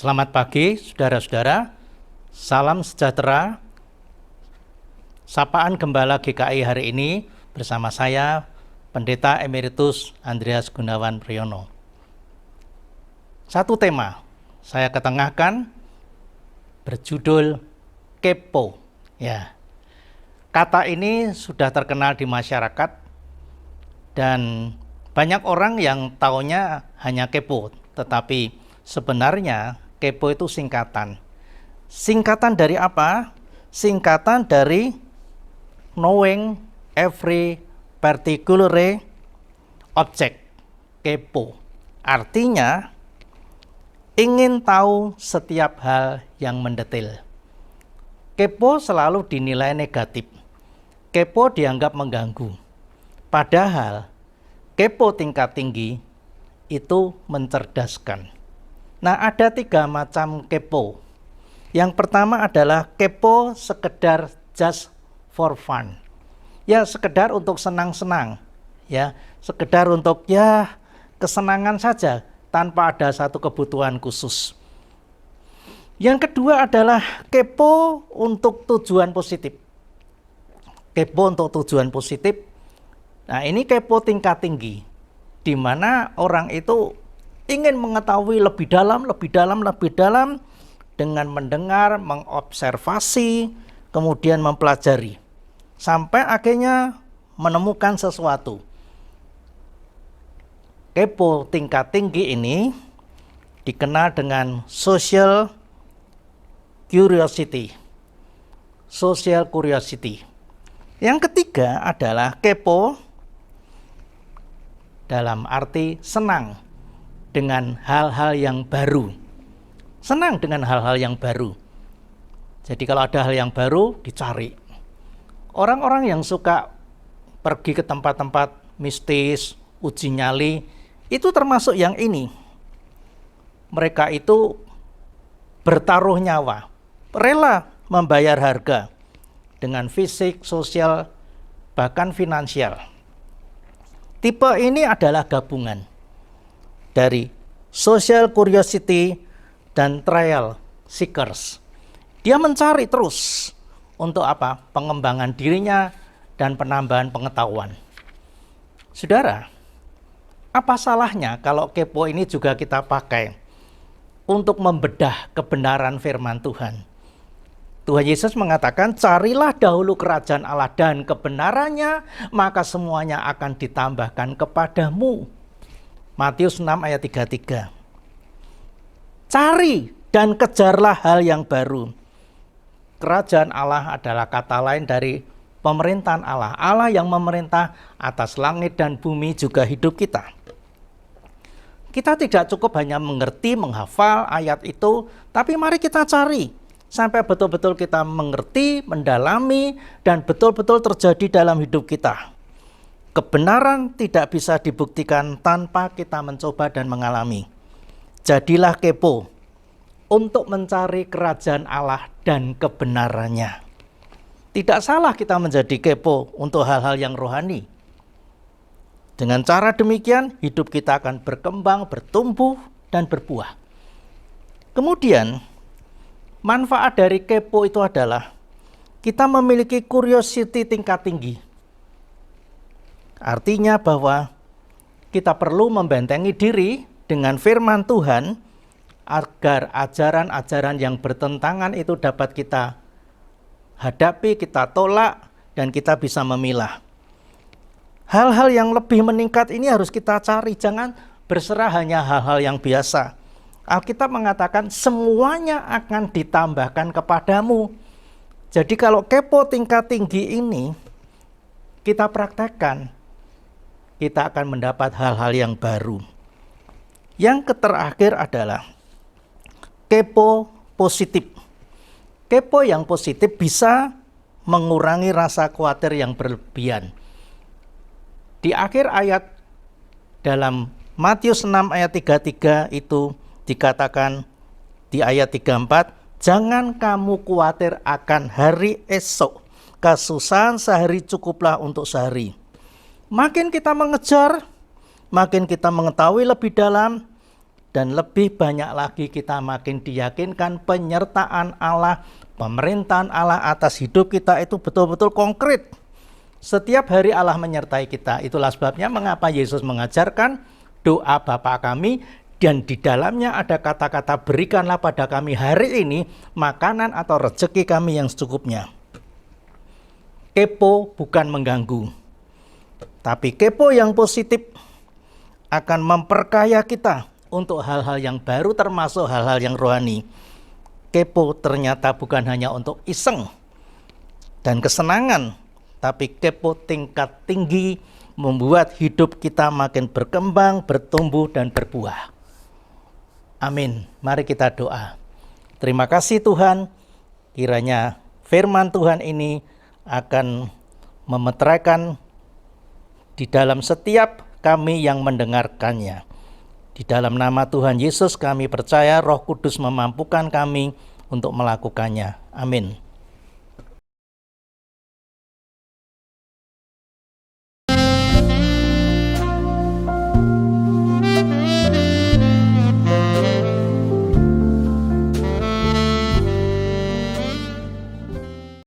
Selamat pagi, saudara-saudara. Salam sejahtera. Sapaan Gembala GKI hari ini bersama saya, Pendeta Emeritus Andreas Gunawan Priyono. Satu tema saya ketengahkan berjudul kepo. Ya, kata ini sudah terkenal di masyarakat dan banyak orang yang taunya hanya kepo, tetapi sebenarnya kepo itu singkatan. Singkatan dari apa? Singkatan dari knowing every particular object. Kepo artinya ingin tahu setiap hal yang mendetail. Kepo selalu dinilai negatif. Kepo dianggap mengganggu. Padahal kepo tingkat tinggi itu mencerdaskan. Nah, ada 3 macam kepo. Yang pertama adalah kepo sekedar just for fun. Ya, sekedar untuk senang-senang. Ya, sekedar untuk kesenangan saja tanpa ada satu kebutuhan khusus. Yang kedua adalah kepo untuk tujuan positif. Kepo untuk tujuan positif. Nah, ini kepo tingkat tinggi, di mana orang itu ingin mengetahui lebih dalam dengan mendengar, mengobservasi, kemudian mempelajari, sampai akhirnya menemukan sesuatu. Kepo tingkat tinggi ini dikenal dengan social curiosity. Social curiosity. Yang ketiga adalah kepo dalam arti senang dengan hal-hal yang baru. Senang dengan hal-hal yang baru. Jadi kalau ada hal yang baru, dicari. Orang-orang yang suka pergi ke tempat-tempat mistis, uji nyali, itu termasuk yang ini. Mereka itu bertaruh nyawa, rela membayar harga dengan fisik, sosial, bahkan finansial. Tipe ini adalah gabungan dari social curiosity dan trial seekers. Dia mencari terus untuk apa? Pengembangan dirinya dan penambahan pengetahuan. Saudara, apa salahnya kalau kepo ini juga kita pakai untuk membedah kebenaran firman Tuhan? Tuhan Yesus mengatakan, carilah dahulu kerajaan Allah dan kebenarannya, maka semuanya akan ditambahkan kepadamu. Matius 6 ayat 33. Cari dan kejarlah hal yang baru. Kerajaan Allah adalah kata lain dari pemerintahan Allah. Allah yang memerintah atas langit dan bumi juga hidup kita. Kita tidak cukup hanya mengerti, menghafal ayat itu, tapi mari kita cari. Sampai betul-betul kita mengerti, mendalami, dan betul-betul terjadi dalam hidup kita. Kebenaran tidak bisa dibuktikan tanpa kita mencoba dan mengalami. Jadilah kepo untuk mencari kerajaan Allah dan kebenarannya. Tidak salah kita menjadi kepo untuk hal-hal yang rohani. Dengan cara demikian, hidup kita akan berkembang, bertumbuh, dan berbuah. Kemudian, manfaat dari kepo itu adalah kita memiliki curiosity tingkat tinggi. Artinya bahwa kita perlu membentengi diri dengan firman Tuhan agar ajaran-ajaran yang bertentangan itu dapat kita hadapi, kita tolak, dan kita bisa memilah. Hal-hal yang lebih meningkat ini harus kita cari, jangan berserah hanya hal-hal yang biasa. Alkitab mengatakan semuanya akan ditambahkan kepadamu. Jadi kalau kepo tingkat tinggi ini kita praktekkan, kita akan mendapat hal-hal yang baru. Yang terakhir adalah kepo positif. Kepo yang positif bisa mengurangi rasa khawatir yang berlebihan. Di akhir ayat dalam Matius 6 ayat 33 itu dikatakan di ayat 34, jangan kamu khawatir akan hari esok, kesusahan sehari cukuplah untuk sehari. Makin kita mengejar, makin kita mengetahui lebih dalam, dan lebih banyak lagi kita makin diyakinkan penyertaan Allah, pemerintahan Allah atas hidup kita itu betul-betul konkret. Setiap hari Allah menyertai kita. Itulah sebabnya mengapa Yesus mengajarkan doa Bapa kami, dan di dalamnya ada kata-kata berikanlah pada kami hari ini makanan atau rezeki kami yang secukupnya. Kepo bukan mengganggu, tapi kepo yang positif akan memperkaya kita untuk hal-hal yang baru, termasuk hal-hal yang rohani. Kepo ternyata bukan hanya untuk iseng dan kesenangan, tapi kepo tingkat tinggi membuat hidup kita makin berkembang, bertumbuh, dan berbuah. Amin. Mari kita doa. Terima kasih Tuhan, kiranya firman Tuhan ini akan memeteraikan di dalam setiap kami yang mendengarkannya. Di dalam nama Tuhan Yesus kami percaya Roh Kudus memampukan kami untuk melakukannya. Amin.